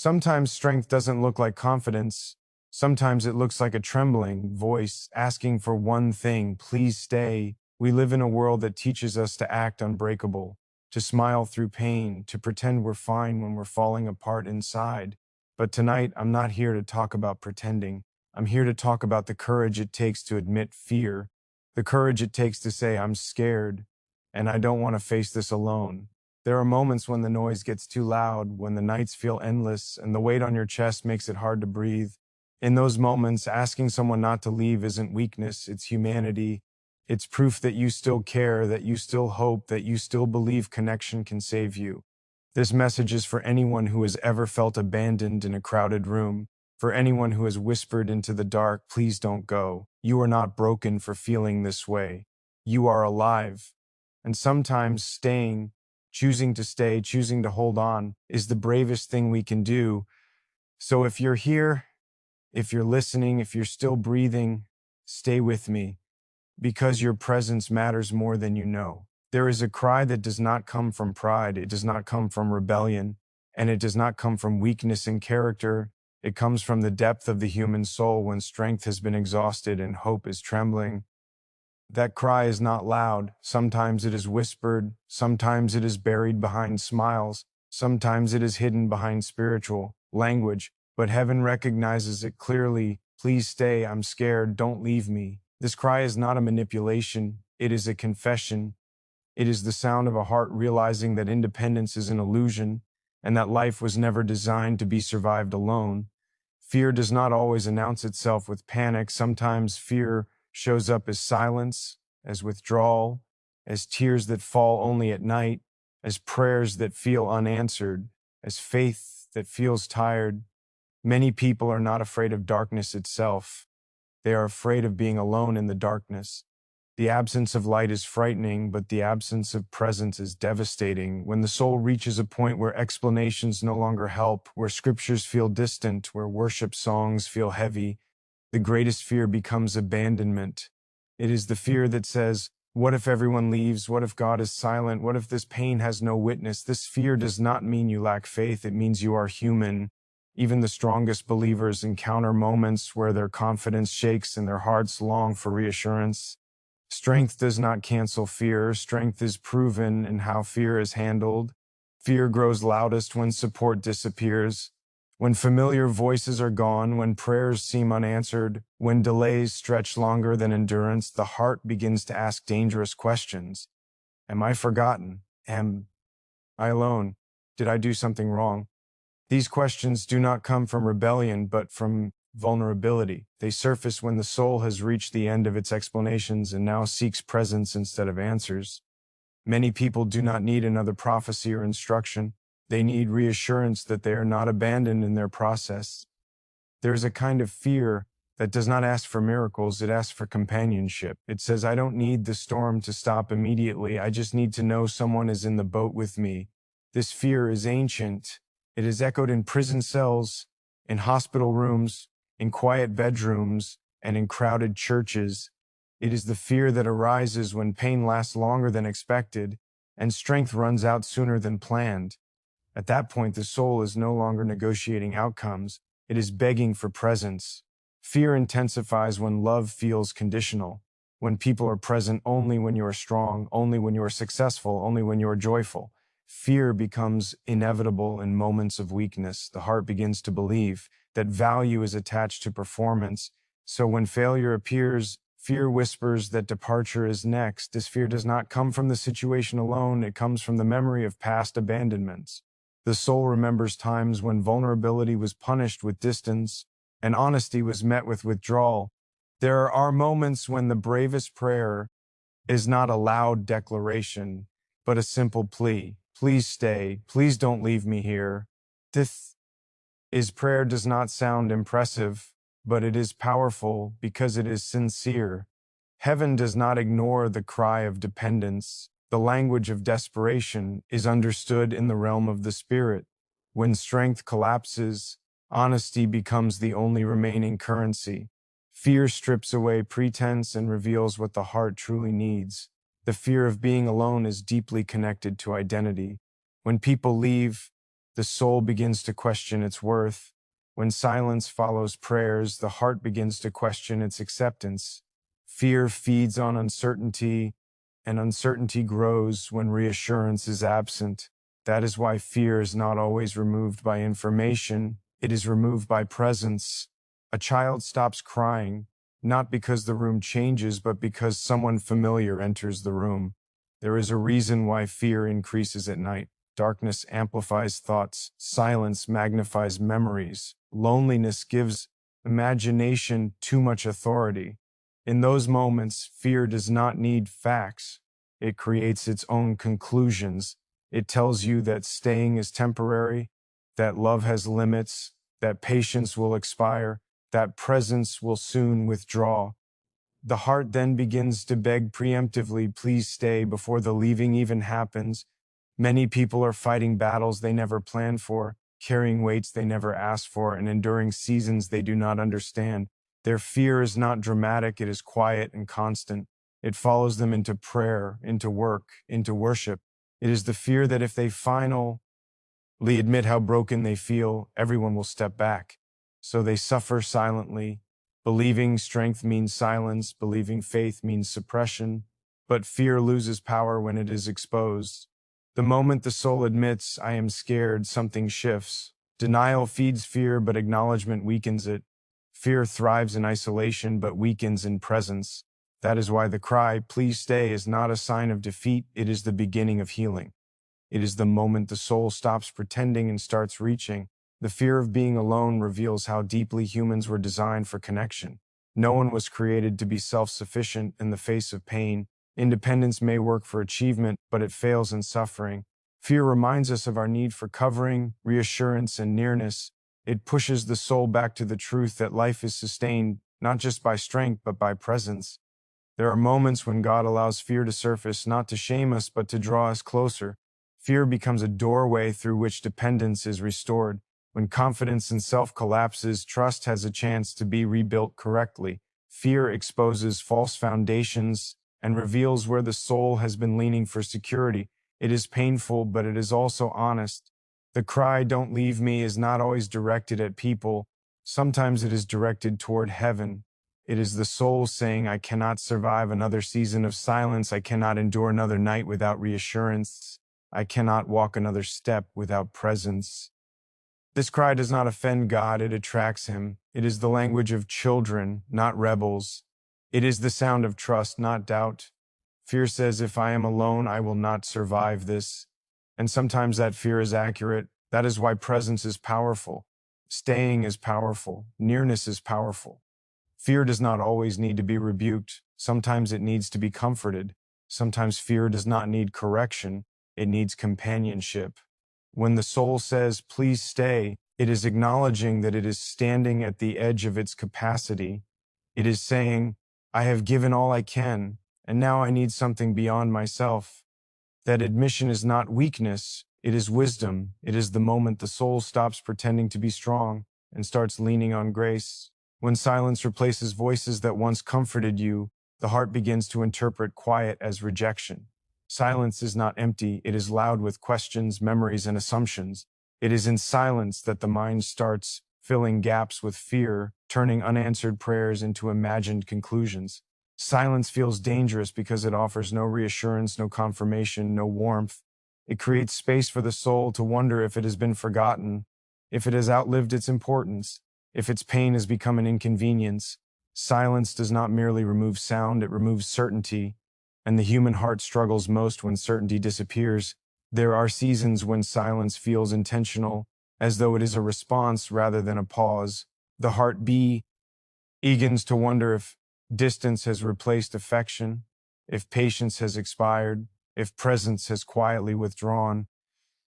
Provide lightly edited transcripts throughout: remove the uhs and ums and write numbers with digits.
Sometimes strength doesn't look like confidence. Sometimes it looks like a trembling voice asking for one thing: please stay. We live in a world that teaches us to act unbreakable, to smile through pain, to pretend we're fine when we're falling apart inside. But tonight, I'm not here to talk about pretending. I'm here to talk about the courage it takes to admit fear, the courage it takes to say, I'm scared, and I don't want to face this alone. There are moments when the noise gets too loud, when the nights feel endless, and the weight on your chest makes it hard to breathe. In those moments, asking someone not to leave isn't weakness, it's humanity. It's proof that you still care, that you still hope, that you still believe connection can save you. This message is for anyone who has ever felt abandoned in a crowded room, for anyone who has whispered into the dark, please don't go. You are not broken for feeling this way. You are alive. And sometimes staying, choosing to stay, choosing to hold on, is the bravest thing we can do. So if you're here, if you're listening, if you're still breathing, stay with me, because your presence matters more than you know. There is a cry that does not come from pride, it does not come from rebellion, and it does not come from weakness in character. It comes from the depth of the human soul when strength has been exhausted and hope is trembling. That cry is not loud. Sometimes it is whispered, sometimes it is buried behind smiles, sometimes it is hidden behind spiritual language, but heaven recognizes it clearly. Please stay, I'm scared, don't leave me. This cry is not a manipulation, it is a confession. It is the sound of a heart realizing that independence is an illusion, and that life was never designed to be survived alone. Fear does not always announce itself with panic. Sometimes fear shows up as silence, as withdrawal, as tears that fall only at night, as prayers that feel unanswered, as faith that feels tired. Many people are not afraid of darkness itself. They are afraid of being alone in the darkness. The absence of light is frightening, but the absence of presence is devastating. When the soul reaches a point where explanations no longer help, where scriptures feel distant, where worship songs feel heavy, the greatest fear becomes abandonment. It is the fear that says, what if everyone leaves? What if God is silent? What if this pain has no witness? This fear does not mean you lack faith. It means you are human. Even the strongest believers encounter moments where their confidence shakes and their hearts long for reassurance. Strength does not cancel fear. Strength is proven in how fear is handled. Fear grows loudest when support disappears, when familiar voices are gone, when prayers seem unanswered, when delays stretch longer than endurance. The heart begins to ask dangerous questions. Am I forgotten? Am I alone? Did I do something wrong? These questions do not come from rebellion, but from vulnerability. They surface when the soul has reached the end of its explanations and now seeks presence instead of answers. Many people do not need another prophecy or instruction. They need reassurance that they are not abandoned in their process. There is a kind of fear that does not ask for miracles, it asks for companionship. It says, I don't need the storm to stop immediately. I just need to know someone is in the boat with me. This fear is ancient. It is echoed in prison cells, in hospital rooms, in quiet bedrooms, and in crowded churches. It is the fear that arises when pain lasts longer than expected and strength runs out sooner than planned. At that point, the soul is no longer negotiating outcomes. It is begging for presence. Fear intensifies when love feels conditional, when people are present only when you are strong, only when you are successful, only when you are joyful. Fear becomes inevitable in moments of weakness. The heart begins to believe that value is attached to performance. So when failure appears, fear whispers that departure is next. This fear does not come from the situation alone. It comes from the memory of past abandonments. The soul remembers times when vulnerability was punished with distance and honesty was met with withdrawal. There are moments when the bravest prayer is not a loud declaration, but a simple plea. Please stay. Please don't leave me here. This prayer does not sound impressive, but it is powerful because it is sincere. Heaven does not ignore the cry of dependence. The language of desperation is understood in the realm of the spirit. When strength collapses, honesty becomes the only remaining currency. Fear strips away pretense and reveals what the heart truly needs. The fear of being alone is deeply connected to identity. When people leave, The soul begins to question its worth. When silence follows prayers, the heart begins to question its acceptance. Fear feeds on uncertainty, and uncertainty grows when reassurance is absent. That is why fear is not always removed by information, it is removed by presence. A child stops crying, not because the room changes, but because someone familiar enters the room. There is a reason why fear increases at night. Darkness amplifies thoughts, silence magnifies memories, loneliness gives imagination too much authority. In those moments, fear does not need facts. It creates its own conclusions. It tells you that staying is temporary, that love has limits, that patience will expire, that presence will soon withdraw. The heart then begins to beg preemptively, please stay, before the leaving even happens. Many people are fighting battles they never planned for, carrying weights they never asked for, and enduring seasons they do not understand. Their fear is not dramatic, it is quiet and constant. It follows them into prayer, into work, into worship. It is the fear that if they finally admit how broken they feel, everyone will step back. So they suffer silently. Believing strength means silence, believing faith means suppression, but fear loses power when it is exposed. The moment the soul admits, I am scared, something shifts. Denial feeds fear, but acknowledgement weakens it. Fear thrives in isolation, but weakens in presence. That is why the cry, please stay, is not a sign of defeat, it is the beginning of healing. It is the moment the soul stops pretending and starts reaching. The fear of being alone reveals how deeply humans were designed for connection. No one was created to be self-sufficient in the face of pain. Independence may work for achievement, but it fails in suffering. Fear reminds us of our need for covering, reassurance, and nearness. It pushes the soul back to the truth that life is sustained not just by strength, but by presence. There are moments when God allows fear to surface, not to shame us, but to draw us closer. Fear becomes a doorway through which dependence is restored. When confidence and self collapses, trust has a chance to be rebuilt correctly. Fear exposes false foundations and reveals where the soul has been leaning for security. It is painful, but it is also honest. The cry, don't leave me, is not always directed at people. Sometimes it is directed toward heaven. It is the soul saying, I cannot survive another season of silence. I cannot endure another night without reassurance. I cannot walk another step without presence. This cry does not offend God, it attracts him. It is the language of children, not rebels. It is the sound of trust, not doubt. Fear says, if I am alone, I will not survive this. And sometimes that fear is accurate. That is why presence is powerful. Staying is powerful. Nearness is powerful. Fear does not always need to be rebuked. Sometimes it needs to be comforted. Sometimes fear does not need correction. It needs companionship. When the soul says, please stay, it is acknowledging that it is standing at the edge of its capacity. It is saying, I have given all I can, and now I need something beyond myself. That admission is not weakness, it is wisdom. It is the moment the soul stops pretending to be strong and starts leaning on grace. When silence replaces voices that once comforted you, the heart begins to interpret quiet as rejection. Silence is not empty, it is loud with questions, memories, and assumptions. It is in silence that the mind starts filling gaps with fear, turning unanswered prayers into imagined conclusions. Silence feels dangerous because it offers no reassurance, no confirmation, no warmth. It creates space for the soul to wonder if it has been forgotten, if it has outlived its importance, if its pain has become an inconvenience. Silence does not merely remove sound, it removes certainty. And the human heart struggles most when certainty disappears. There are seasons when silence feels intentional, as though it is a response rather than a pause. The heart begins to wonder if distance has replaced affection, if patience has expired, if presence has quietly withdrawn.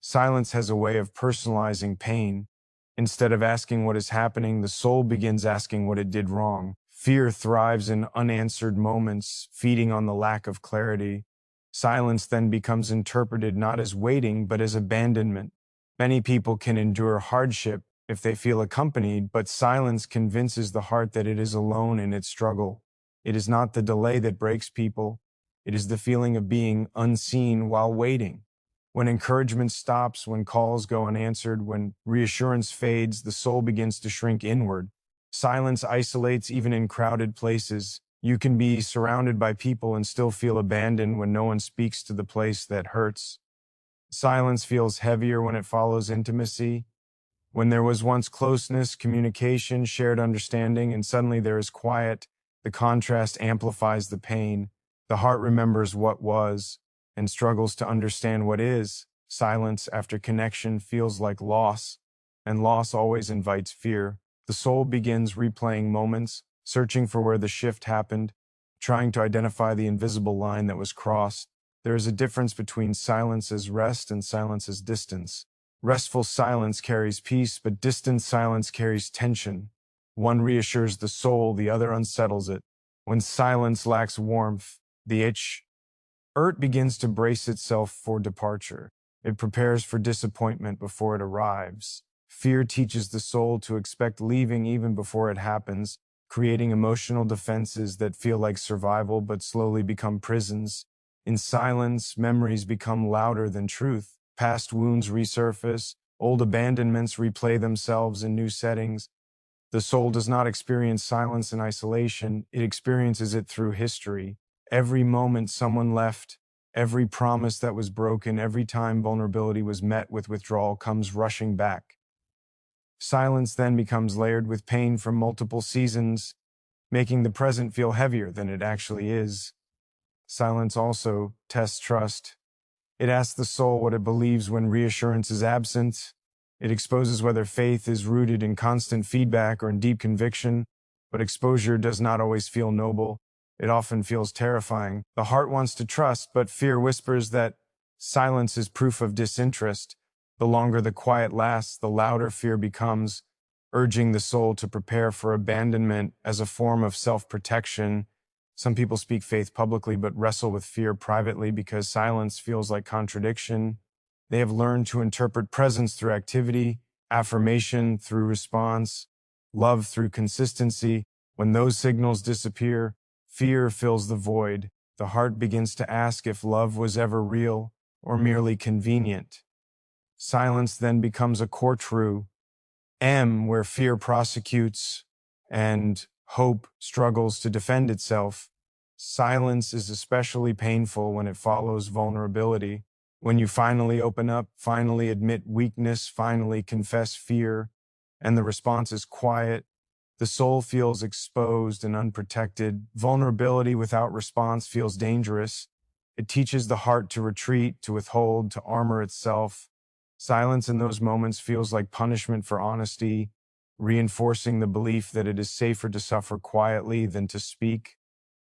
Silence has a way of personalizing pain. Instead of asking what is happening, the soul begins asking what it did wrong. Fear thrives in unanswered moments, feeding on the lack of clarity. Silence then becomes interpreted not as waiting, but as abandonment. Many people can endure hardship if they feel accompanied, but silence convinces the heart that it is alone in its struggle. It is not the delay that breaks people. It is the feeling of being unseen while waiting. When encouragement stops, when calls go unanswered, when reassurance fades, the soul begins to shrink inward. Silence isolates even in crowded places. You can be surrounded by people and still feel abandoned when no one speaks to the place that hurts. Silence feels heavier when it follows intimacy. When there was once closeness, communication, shared understanding, and suddenly there is quiet, the contrast amplifies the pain. The heart remembers what was and struggles to understand what is. Silence after connection feels like loss, and loss always invites fear. The soul begins replaying moments, searching for where the shift happened, trying to identify the invisible line that was crossed. There is a difference between silence as rest and silence as distance. Restful silence carries peace, but distant silence carries tension. One reassures the soul, the other unsettles it. When silence lacks warmth, the earth begins to brace itself for departure. It prepares for disappointment before it arrives. Fear teaches the soul to expect leaving even before it happens, creating emotional defenses that feel like survival but slowly become prisons. In silence, memories become louder than truth. Past wounds resurface, old abandonments replay themselves in new settings. The soul does not experience silence in isolation, it experiences it through history. Every moment someone left, every promise that was broken, every time vulnerability was met with withdrawal comes rushing back. Silence then becomes layered with pain from multiple seasons, making the present feel heavier than it actually is. Silence also tests trust. It asks the soul what it believes when reassurance is absent. It exposes whether faith is rooted in constant feedback or in deep conviction, but exposure does not always feel noble. It often feels terrifying. The heart wants to trust, but fear whispers that silence is proof of disinterest. The longer the quiet lasts, the louder fear becomes, urging the soul to prepare for abandonment as a form of self-protection. Some people speak faith publicly but wrestle with fear privately because silence feels like contradiction. They have learned to interpret presence through activity, affirmation through response, love through consistency. When those signals disappear, fear fills the void. The heart begins to ask if love was ever real or merely convenient. Silence then becomes a courtroom, where fear prosecutes and hope struggles to defend itself. Silence is especially painful when it follows vulnerability. When you finally open up, finally admit weakness, finally confess fear, and the response is quiet, the soul feels exposed and unprotected. Vulnerability without response feels dangerous. It teaches the heart to retreat, to withhold, to armor itself. Silence in those moments feels like punishment for honesty, reinforcing the belief that it is safer to suffer quietly than to speak.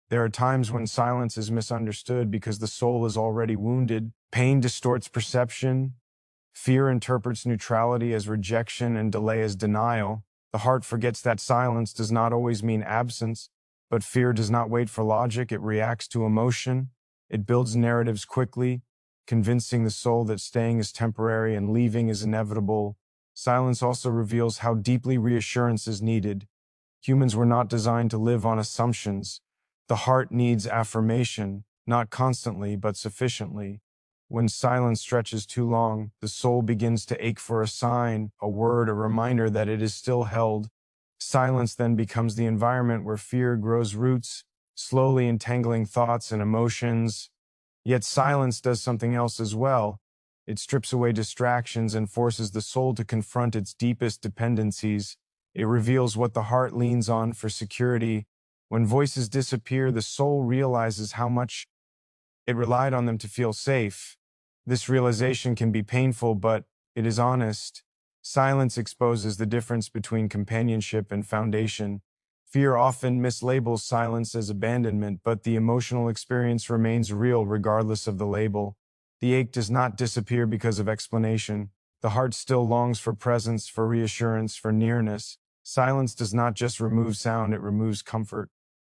There are times when silence is misunderstood because the soul is already wounded. Pain distorts perception. Fear interprets neutrality as rejection and delay as denial. The heart forgets that silence does not always mean absence, but fear does not wait for logic. It reacts to emotion. It builds narratives quickly, convincing the soul that staying is temporary and leaving is inevitable. Silence also reveals how deeply reassurance is needed. Humans were not designed to live on assumptions. The heart needs affirmation, not constantly, but sufficiently. When silence stretches too long, the soul begins to ache for a sign, a word, a reminder that it is still held. Silence then becomes the environment where fear grows roots, slowly entangling thoughts and emotions. Yet silence does something else as well. It strips away distractions and forces the soul to confront its deepest dependencies. It reveals what the heart leans on for security. When voices disappear, the soul realizes how much it relied on them to feel safe. This realization can be painful, but it is honest. Silence exposes the difference between companionship and foundation. Fear often mislabels silence as abandonment, but the emotional experience remains real regardless of the label. The ache does not disappear because of explanation. The heart still longs for presence, for reassurance, for nearness. Silence does not just remove sound, it removes comfort.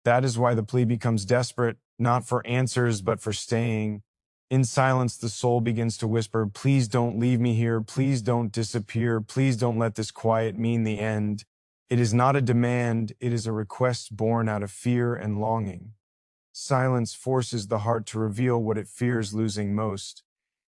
That is why the plea becomes desperate, not for answers, but for staying. In silence, the soul begins to whisper, "Please don't leave me here. Please don't disappear. Please don't let this quiet mean the end." It is not a demand, it is a request born out of fear and longing. Silence forces the heart to reveal what it fears losing most.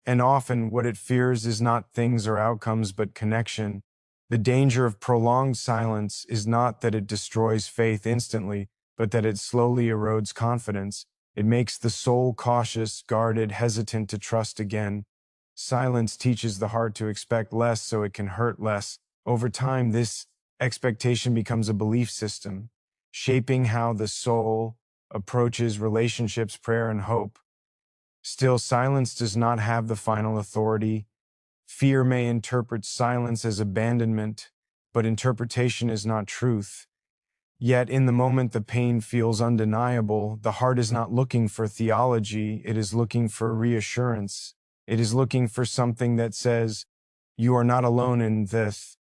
And often what it fears is not things or outcomes, but connection. The danger of prolonged silence is not that it destroys faith instantly, but that it slowly erodes confidence. It makes the soul cautious, guarded, hesitant to trust again. Silence teaches the heart to expect less so it can hurt less. Over time, this expectation becomes a belief system, shaping how the soul approaches relationships, prayer, and hope. Still, silence does not have the final authority. Fear may interpret silence as abandonment, but interpretation is not truth. Yet, in the moment the pain feels undeniable, the heart is not looking for theology, it is looking for reassurance. It is looking for something that says, "You are not alone in this."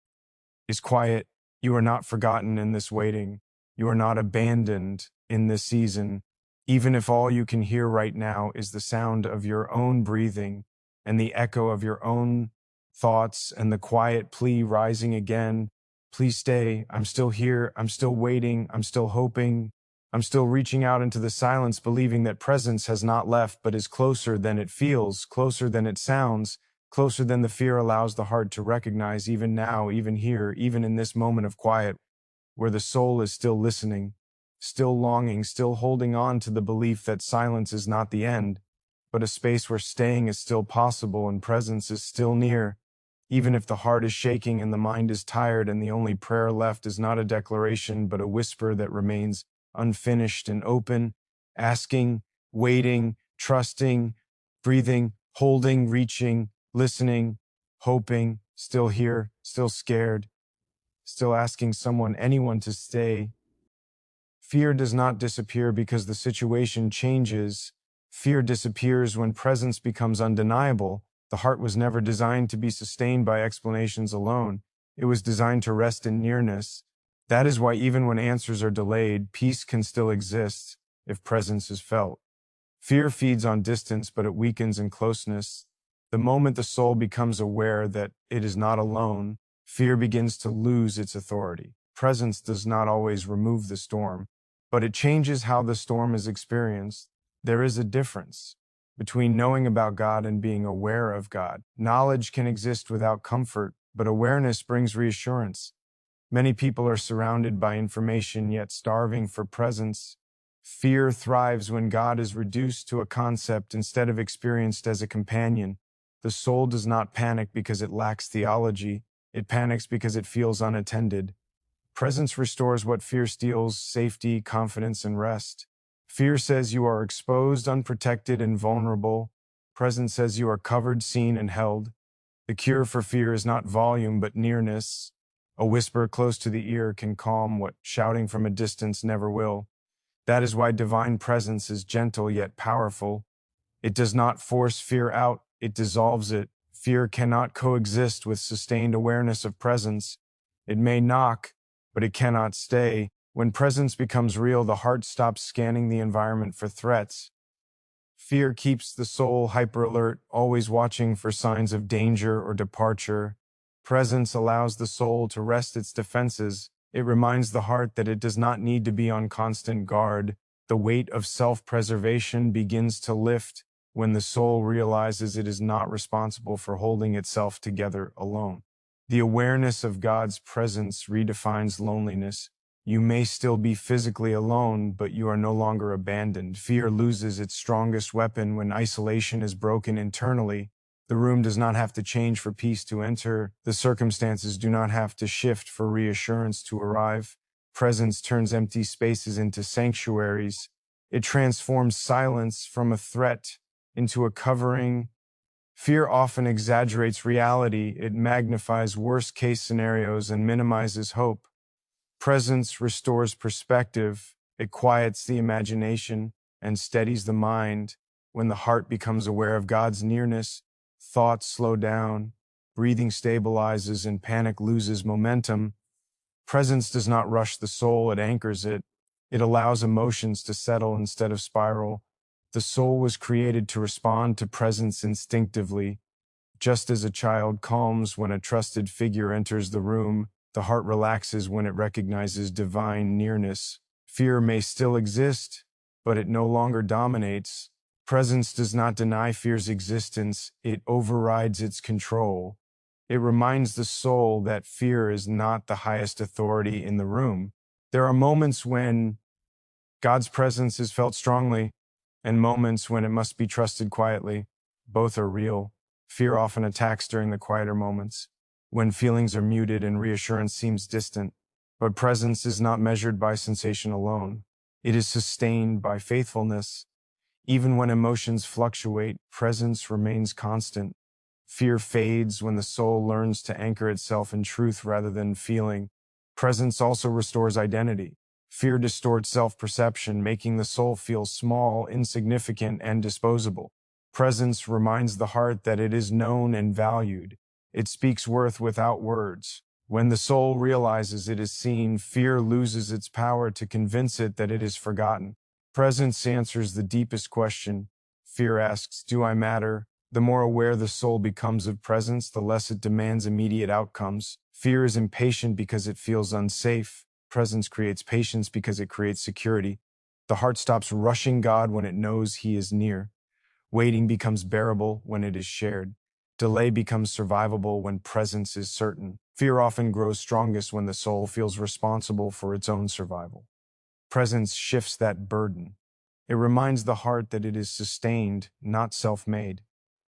Is quiet. You are not forgotten in this waiting. You are not abandoned in this season. Even if all you can hear right now is the sound of your own breathing and the echo of your own thoughts and the quiet plea rising again, please stay. I'm still here. I'm still waiting. I'm still hoping. I'm still reaching out into the silence, believing that presence has not left, but is closer than it feels, closer than it sounds, closer than the fear allows the heart to recognize, even now, even here, even in this moment of quiet, where the soul is still listening, still longing, still holding on to the belief that silence is not the end, but a space where staying is still possible and presence is still near. Even if the heart is shaking and the mind is tired and the only prayer left is not a declaration, but a whisper that remains unfinished and open, asking, waiting, trusting, breathing, holding, reaching, listening, hoping, still here, still scared, still asking someone, anyone to stay. Fear does not disappear because the situation changes. Fear disappears when presence becomes undeniable. The heart was never designed to be sustained by explanations alone. It was designed to rest in nearness. That is why even when answers are delayed, peace can still exist if presence is felt. Fear feeds on distance, but it weakens in closeness. The moment the soul becomes aware that it is not alone, fear begins to lose its authority. Presence does not always remove the storm, but it changes how the storm is experienced. There is a difference between knowing about God and being aware of God. Knowledge can exist without comfort, but awareness brings reassurance. Many people are surrounded by information yet starving for presence. Fear thrives when God is reduced to a concept instead of experienced as a companion. The soul does not panic because it lacks theology. It panics because it feels unattended. Presence restores what fear steals: safety, confidence, and rest. Fear says you are exposed, unprotected, and vulnerable. Presence says you are covered, seen, and held. The cure for fear is not volume, but nearness. A whisper close to the ear can calm what shouting from a distance never will. That is why divine presence is gentle yet powerful. It does not force fear out, it dissolves it. Fear cannot coexist with sustained awareness of presence. It may knock, but it cannot stay. When presence becomes real, the heart stops scanning the environment for threats. Fear keeps the soul hyper-alert, always watching for signs of danger or departure. Presence allows the soul to rest its defenses. It reminds the heart that it does not need to be on constant guard. The weight of self-preservation begins to lift when the soul realizes it is not responsible for holding itself together alone. The awareness of God's presence redefines loneliness. You may still be physically alone, but you are no longer abandoned. Fear loses its strongest weapon when isolation is broken internally. The room does not have to change for peace to enter. The circumstances do not have to shift for reassurance to arrive. Presence turns empty spaces into sanctuaries. It transforms silence from a threat into a covering. Fear often exaggerates reality. It magnifies worst-case scenarios and minimizes hope. Presence restores perspective. It quiets the imagination and steadies the mind. When the heart becomes aware of God's nearness, thoughts slow down, breathing stabilizes, and panic loses momentum. Presence does not rush the soul, it anchors it. It allows emotions to settle instead of spiral. The soul was created to respond to presence instinctively. Just as a child calms when a trusted figure enters the room, the heart relaxes when it recognizes divine nearness. Fear may still exist, but it no longer dominates. Presence does not deny fear's existence, it overrides its control. It reminds the soul that fear is not the highest authority in the room. There are moments when God's presence is felt strongly, and moments when it must be trusted quietly. Both are real. Fear often attacks during the quieter moments, when feelings are muted and reassurance seems distant. But presence is not measured by sensation alone. It is sustained by faithfulness. Even when emotions fluctuate, presence remains constant. Fear fades when the soul learns to anchor itself in truth rather than feeling. Presence also restores identity. Fear distorts self-perception, making the soul feel small, insignificant, and disposable. Presence reminds the heart that it is known and valued. It speaks worth without words. When the soul realizes it is seen, fear loses its power to convince it that it is forgotten. Presence answers the deepest question. Fear asks, "Do I matter?" The more aware the soul becomes of presence, the less it demands immediate outcomes. Fear is impatient because it feels unsafe. Presence creates patience because it creates security. The heart stops rushing God when it knows He is near. Waiting becomes bearable when it is shared. Delay becomes survivable when presence is certain. Fear often grows strongest when the soul feels responsible for its own survival. Presence shifts that burden. It reminds the heart that it is sustained, not self-made.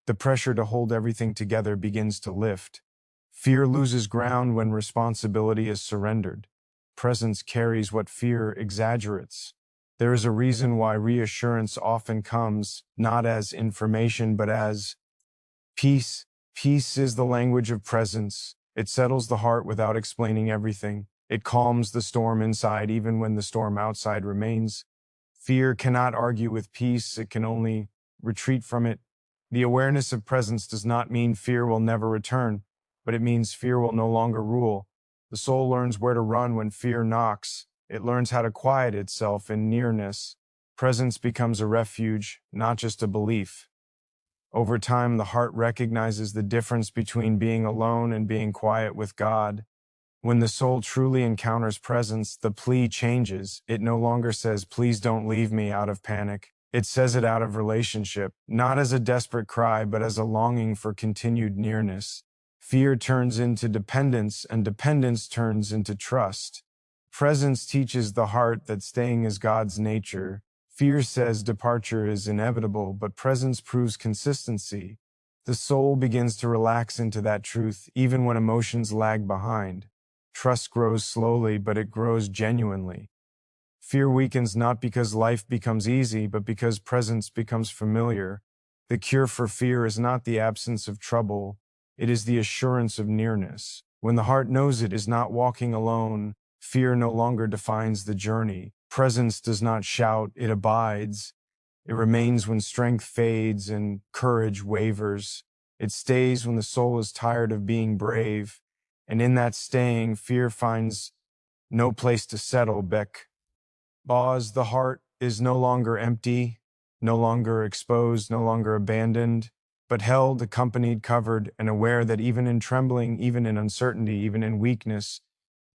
The pressure to hold everything together begins to lift. Fear loses ground when responsibility is surrendered. Presence carries what fear exaggerates. There is a reason why reassurance often comes not as information but as peace. Peace is the language of presence. It settles the heart without explaining everything. It calms the storm inside even when the storm outside remains. Fear cannot argue with peace, it can only retreat from it. The awareness of presence does not mean fear will never return, but it means fear will no longer rule. The soul learns where to run when fear knocks. It learns how to quiet itself in nearness. Presence becomes a refuge, not just a belief. Over time, the heart recognizes the difference between being alone and being quiet with God. When the soul truly encounters presence, the plea changes. It no longer says, "Please don't leave me," out of panic. It says it out of relationship, not as a desperate cry, but as a longing for continued nearness. Fear turns into dependence, and dependence turns into trust. Presence teaches the heart that staying is God's nature. Fear says departure is inevitable, but presence proves consistency. The soul begins to relax into that truth, even when emotions lag behind. Trust grows slowly, but it grows genuinely. Fear weakens not because life becomes easy, but because presence becomes familiar. The cure for fear is not the absence of trouble, it is the assurance of nearness. When the heart knows it is not walking alone, fear no longer defines the journey. Presence does not shout, it abides. It remains when strength fades and courage wavers. It stays when the soul is tired of being brave. And in that staying, fear finds no place to settle. Because the heart is no longer empty, no longer exposed, no longer abandoned, but held, accompanied, covered, and aware that even in trembling, even in uncertainty, even in weakness,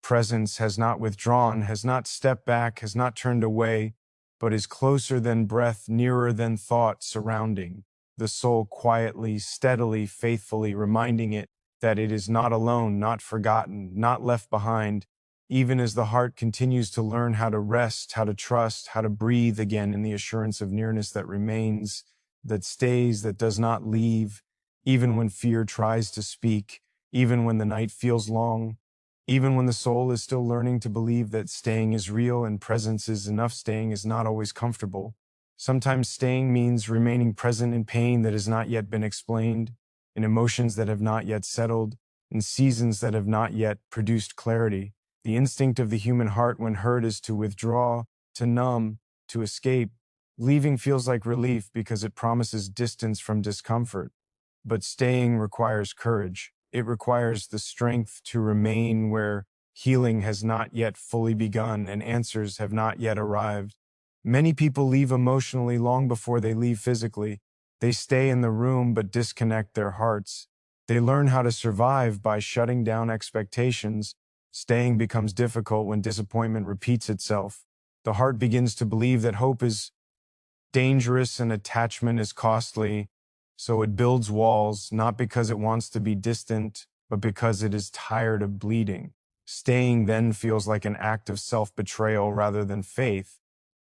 presence has not withdrawn, has not stepped back, has not turned away, but is closer than breath, nearer than thought, surrounding the soul quietly, steadily, faithfully, reminding it that it is not alone, not forgotten, not left behind, even as the heart continues to learn how to rest, how to trust, how to breathe again in the assurance of nearness that remains, that stays, that does not leave, even when fear tries to speak, even when the night feels long, even when the soul is still learning to believe that staying is real and presence is enough. Staying is not always comfortable. Sometimes staying means remaining present in pain that has not yet been explained, in emotions that have not yet settled, in seasons that have not yet produced clarity. The instinct of the human heart when hurt is to withdraw, to numb, to escape. Leaving feels like relief because it promises distance from discomfort. But staying requires courage. It requires the strength to remain where healing has not yet fully begun and answers have not yet arrived. Many people leave emotionally long before they leave physically. They stay in the room but disconnect their hearts. They learn how to survive by shutting down expectations. Staying becomes difficult when disappointment repeats itself. The heart begins to believe that hope is dangerous and attachment is costly, so it builds walls not because it wants to be distant, but because it is tired of bleeding. Staying then feels like an act of self-betrayal rather than faith,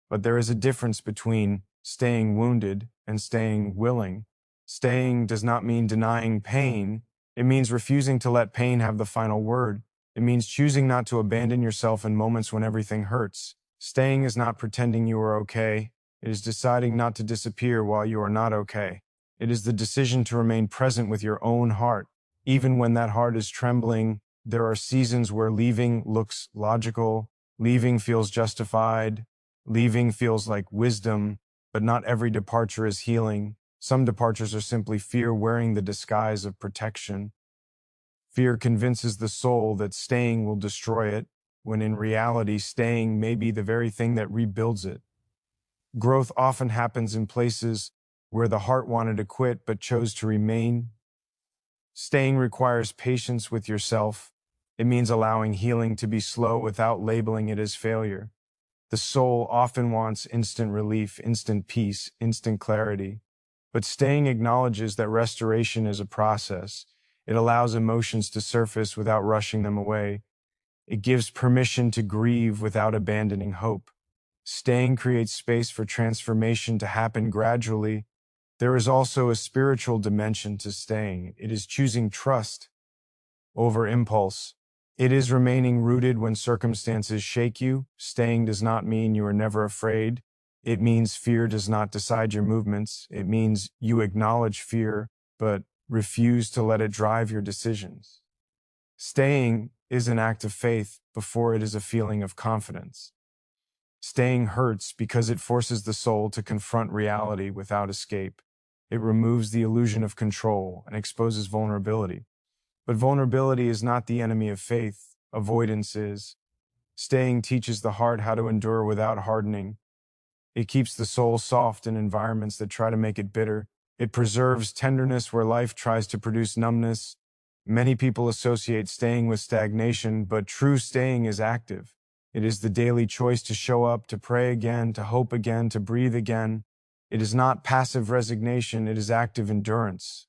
but there is a difference between staying wounded and staying willing. Staying does not mean denying pain. It means refusing to let pain have the final word. It means choosing not to abandon yourself in moments when everything hurts. Staying is not pretending you are okay. It is deciding not to disappear while you are not okay. It is the decision to remain present with your own heart. Even when that heart is trembling, there are seasons where leaving looks logical, leaving feels justified, leaving feels like wisdom, but not every departure is healing. Some departures are simply fear wearing the disguise of protection. Fear convinces the soul that staying will destroy it, when in reality, staying may be the very thing that rebuilds it. Growth often happens in places where the heart wanted to quit but chose to remain. Staying requires patience with yourself. It means allowing healing to be slow without labeling it as failure. The soul often wants instant relief, instant peace, instant clarity. But staying acknowledges that restoration is a process. It allows emotions to surface without rushing them away. It gives permission to grieve without abandoning hope. Staying creates space for transformation to happen gradually. There is also a spiritual dimension to staying. It is choosing trust over impulse. It is remaining rooted when circumstances shake you. Staying does not mean you are never afraid. It means fear does not decide your movements. It means you acknowledge fear, but refuse to let it drive your decisions. Staying is an act of faith before it is a feeling of confidence. Staying hurts because it forces the soul to confront reality without escape. It removes the illusion of control and exposes vulnerability. But vulnerability is not the enemy of faith. Avoidance is. Staying teaches the heart how to endure without hardening. It keeps the soul soft in environments that try to make it bitter. It preserves tenderness where life tries to produce numbness. Many people associate staying with stagnation, but true staying is active. It is the daily choice to show up, to pray again, to hope again, to breathe again. It is not passive resignation, it is active endurance.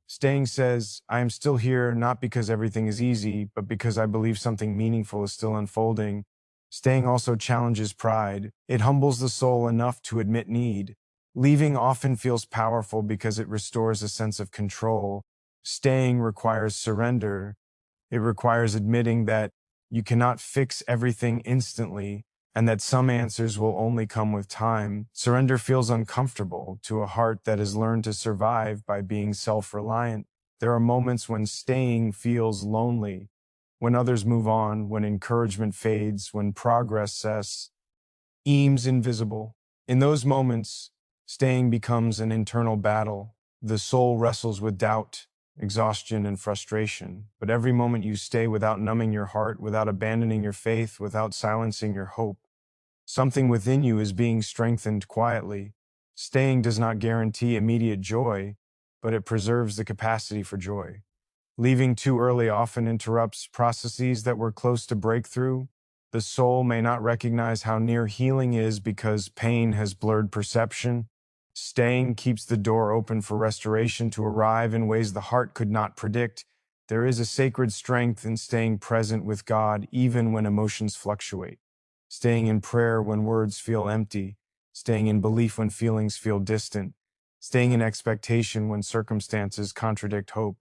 Staying says, I am still here not because everything is easy, but because I believe something meaningful is still unfolding. Staying also challenges pride. It humbles the soul enough to admit need. Leaving often feels powerful because it restores a sense of control. Staying requires surrender. It requires admitting that you cannot fix everything instantly and that some answers will only come with time. Surrender feels uncomfortable to a heart that has learned to survive by being self-reliant. There are moments when staying feels lonely, when others move on, when encouragement fades, when progress seems invisible. In those moments, staying becomes an internal battle. The soul wrestles with doubt, exhaustion, and frustration. But every moment you stay without numbing your heart, without abandoning your faith, without silencing your hope, something within you is being strengthened quietly. Staying does not guarantee immediate joy, but it preserves the capacity for joy. Leaving too early often interrupts processes that were close to breakthrough. The soul may not recognize how near healing is because pain has blurred perception. Staying keeps the door open for restoration to arrive in ways the heart could not predict. There is a sacred strength in staying present with God even when emotions fluctuate. Staying in prayer when words feel empty. Staying in belief when feelings feel distant. Staying in expectation when circumstances contradict hope.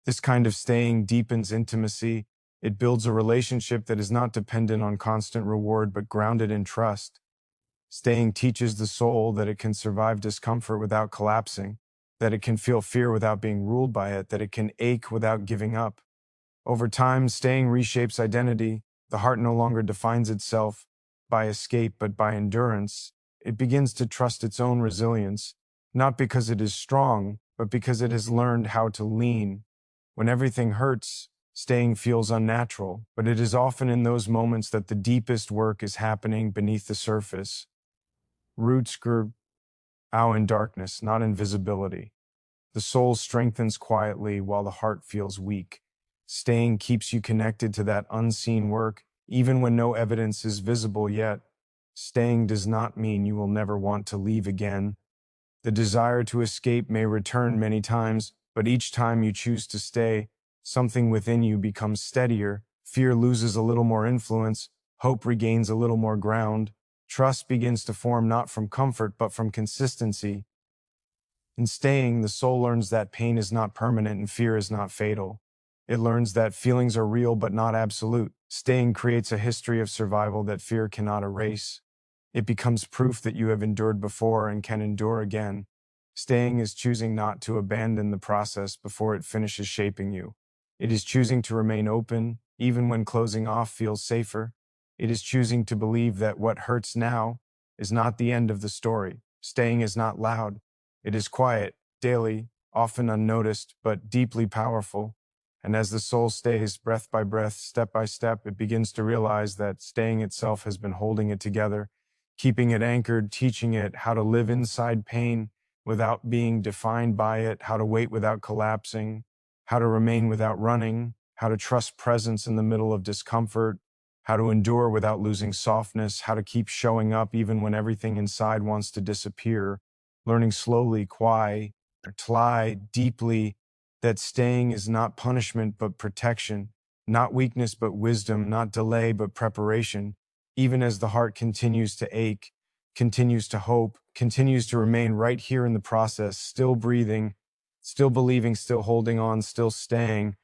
This kind of staying deepens intimacy. It builds a relationship that is not dependent on constant reward but grounded in trust. Staying teaches the soul that it can survive discomfort without collapsing, that it can feel fear without being ruled by it, that it can ache without giving up. Over time, staying reshapes identity. The heart no longer defines itself by escape but by endurance. It begins to trust its own resilience, not because it is strong, but because it has learned how to lean. When everything hurts, staying feels unnatural, but it is often in those moments that the deepest work is happening beneath the surface. Roots grow out in darkness, not in visibility. The soul strengthens quietly while the heart feels weak. Staying keeps you connected to that unseen work, even when no evidence is visible yet. Staying does not mean you will never want to leave again. The desire to escape may return many times, but each time you choose to stay, something within you becomes steadier, fear loses a little more influence, hope regains a little more ground, trust begins to form not from comfort but from consistency. In staying, the soul learns that pain is not permanent and fear is not fatal. It learns that feelings are real but not absolute. Staying creates a history of survival that fear cannot erase. It becomes proof that you have endured before and can endure again. Staying is choosing not to abandon the process before it finishes shaping you. It is choosing to remain open, even when closing off feels safer. It is choosing to believe that what hurts now is not the end of the story. Staying is not loud. It is quiet, daily, often unnoticed, but deeply powerful. And as the soul stays, breath by breath, step by step, it begins to realize that staying itself has been holding it together, keeping it anchored, teaching it how to live inside pain without being defined by it, how to wait without collapsing, how to remain without running, how to trust presence in the middle of discomfort, how to endure without losing softness, how to keep showing up even when everything inside wants to disappear, learning slowly, deeply, that staying is not punishment but protection, not weakness but wisdom, not delay but preparation, even as the heart continues to ache, continues to hope, continues to remain right here in the process, still breathing, still believing, still holding on, still staying.